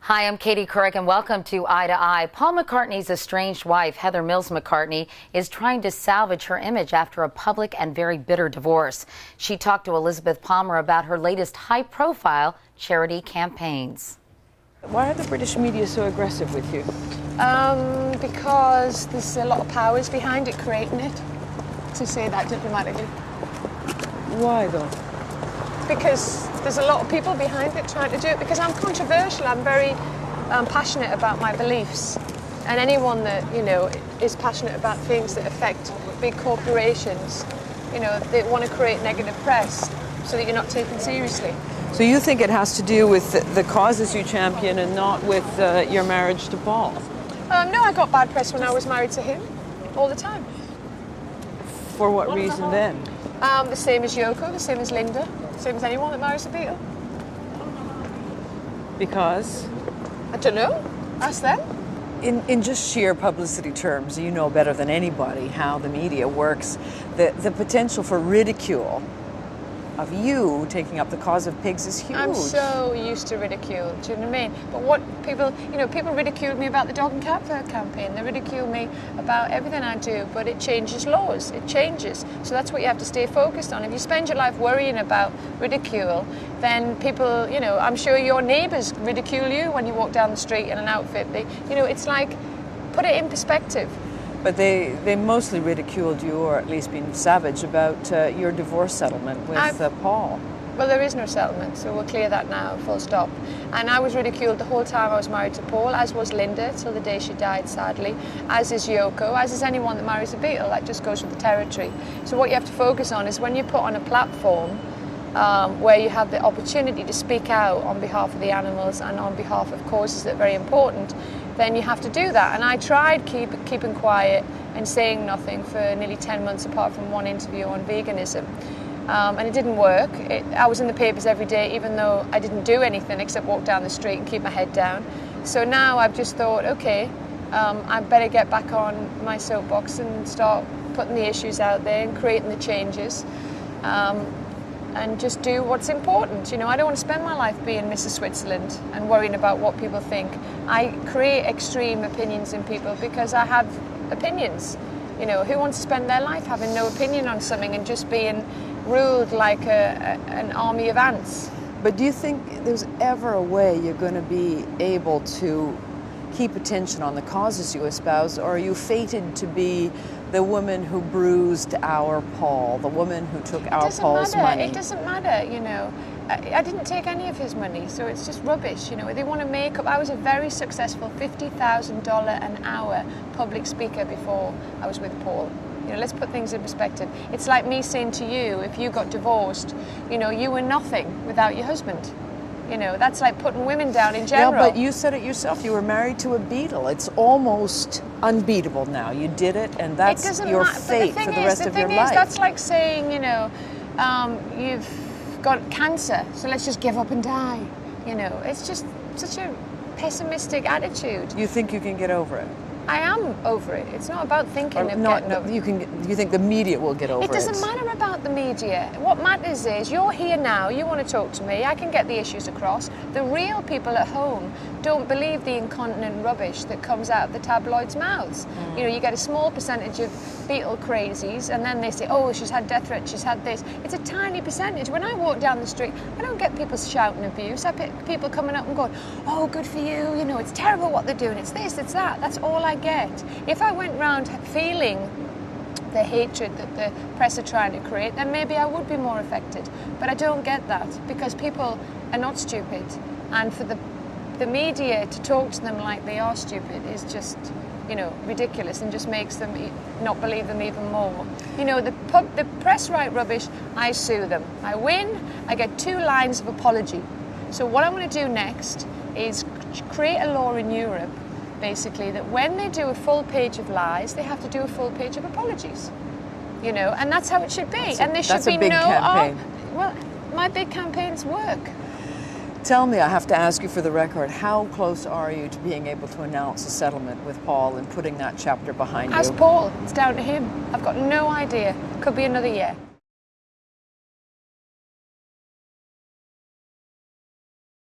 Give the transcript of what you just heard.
Hi, I'm Katie Couric, and welcome to Eye to Eye. Paul McCartney's estranged wife, Heather Mills McCartney, is trying to salvage her image after a public and very bitter divorce. She talked to Elizabeth Palmer about her latest high-profile charity campaigns. Why are the British media so aggressive with you? Because there's a lot of powers behind it creating it, to say that diplomatically. Why though? Because there's a lot of people behind it trying to do it, because I'm controversial, I'm very passionate about my beliefs. And anyone that, is passionate about things that affect big corporations, they want to create negative press so that you're not taken seriously. So you think it has to do with the causes you champion and not with your marriage to Paul? No, I got bad press when I was married to him, all the time. For what reason then? The same as Yoko, the same as Linda, the same as anyone that marries a Beatle. Because? I don't know. Ask them. In just sheer publicity terms, you know better than anybody how the media works. The potential for ridicule of you taking up the cause of pigs is huge. I'm so used to ridicule, do you know what I mean? But what people ridiculed me about the dog and cat fur campaign. They ridicule me about everything I do, but it changes laws, it changes. So that's what you have to stay focused on. If you spend your life worrying about ridicule, then people, I'm sure your neighbours ridicule you when you walk down the street in an outfit. It's like, put it in perspective. But they mostly ridiculed you, or at least been savage, about your divorce settlement with Paul. Well, there is no settlement, so we'll clear that now, full stop. And I was ridiculed the whole time I was married to Paul, as was Linda, till the day she died, sadly, as is Yoko, as is anyone that marries a Beatle. That just goes with the territory. So what you have to focus on is when you put on a platform where you have the opportunity to speak out on behalf of the animals and on behalf of causes that are very important, then you have to do that. And I tried keeping quiet and saying nothing for nearly 10 months, apart from one interview on veganism. And it didn't work. I was in the papers every day, even though I didn't do anything except walk down the street and keep my head down. So now I've just thought, okay, I better get back on my soapbox and start putting the issues out there and creating the changes. And just do what's important. I don't want to spend my life being Mrs. Switzerland and worrying about what people think. I create extreme opinions in people because I have opinions. Who wants to spend their life having no opinion on something and just being ruled like an army of ants? But do you think there's ever a way you're going to be able to keep attention on the causes you espouse, or are you fated to be the woman who bruised our Paul, the woman who took our Paul's money? It doesn't matter, I didn't take any of his money, so it's just rubbish, They want to make up. I was a very successful $50,000 an hour public speaker before I was with Paul. Let's put things in perspective. It's like me saying to you, if you got divorced, you were nothing without your husband. That's like putting women down in general. Yeah, but you said it yourself. You were married to a Beatle. It's almost unbeatable now. You did it, and that's your fate for the rest of your life. That's like saying, you've got cancer, so let's just give up and die. It's just such a pessimistic attitude. You think you can get over it? I am over it. It's not about thinking of getting over it. You think the media will get over it? It doesn't matter about the media. What matters is you're here now, you want to talk to me, I can get the issues across. The real people at home don't believe the incontinent rubbish that comes out of the tabloids' mouths. You get a small percentage of Beatle crazies, and then they say, oh, she's had death threats, she's had this. It's a tiny percentage. When I walk down the street, I don't get people shouting abuse. I get people coming up and going, oh, good for you, it's terrible what they're doing, it's this, it's that. That's all I get. If I went round feeling the hatred that the press are trying to create, then maybe I would be more affected. But I don't get that, because people are not stupid. And for the media to talk to them like they are stupid is just, ridiculous, and just makes them not believe them even more. The press write rubbish, I sue them. I win, I get 2 lines of apology. So what I'm going to do next is create a law in Europe, basically, that when they do a full page of lies, they have to do a full page of apologies. And that's how it should be. And there should be big campaign. Well, my big campaigns work. Tell me, I have to ask you for the record, how close are you to being able to announce a settlement with Paul and putting that chapter behind you? Ask Paul. It's down to him. I've got no idea. Could be another year.